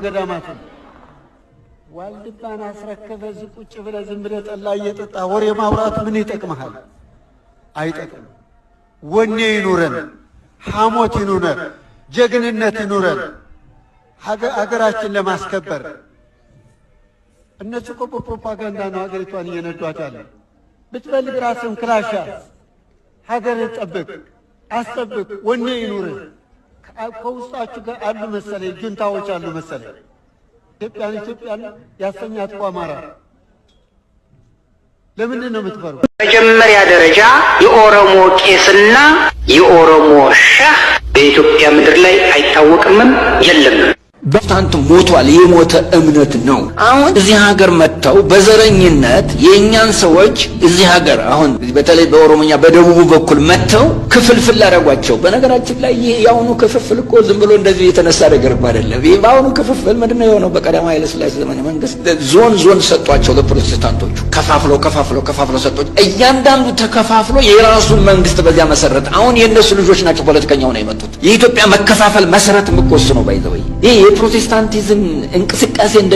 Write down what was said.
ገዳማት ዋልድባን አስረከበ ዝቁጭ ብለ ዝም ብለ ጠላ እየጠጣ ወሬ ማውራት ምን ይጠቅምሃል? አይጠቅም። ወኔ ይኑረን፣ ሐሞት ይኑረን፣ ጀግንነት ይኑረን ሀገራችን ለማስከበር። እነሱ እኮ በፕሮፓጋንዳ ነው ሀገሪቷን እየነዷት ያለ። ብትፈልግ ራስን ክላሻ ሀገርን ጠብቅ፣ አስጠብቅ፣ ወኔ ይኑርህ። ከውስጣችሁ ጋር አሉ መሰለኝ ጁንታዎች አሉ መሰለኝ። ኢትዮጵያን ያሰኛት እኮ አማራ። ለምንድን ነው የምትፈሩ? መጀመሪያ ደረጃ የኦሮሞ ቄስና የኦሮሞ ሸህ በኢትዮጵያ ምድር ላይ አይታወቅምም የለምም። በታንት ሞቷል። የሞተ እምነት ነው። አሁን እዚህ ሀገር መጥተው በዘረኝነት የኛን ሰዎች እዚህ ሀገር አሁን በተለይ በኦሮሞኛ በደቡቡ በኩል መጥተው ክፍልፍል አደረጓቸው። በነገራችን ላይ ይሄ ያሁኑ ክፍፍል እኮ ዝም ብሎ እንደዚህ የተነሳ ነገር አይደለም። ይሄ ባሁኑ ክፍፍል ምንድነው የሆነው? በቀዳማዊ ኃይለ ሥላሴ ዘመነ መንግስት ዞን ሰጧቸው ለፕሮቴስታንቶቹ። ከፋፍሎ ሰጧቸው። እያንዳንዱ ተከፋፍሎ የራሱን መንግስት በዚያ መሰረት። አሁን የእነሱ ልጆች ናቸው ፖለቲከኛው ነው የመጡት። የኢትዮጵያ መከፋፈል መሰረት ምቆስ ነው ባይዘው ይሄ የፕሮቴስታንቲዝም እንቅስቃሴ እንደ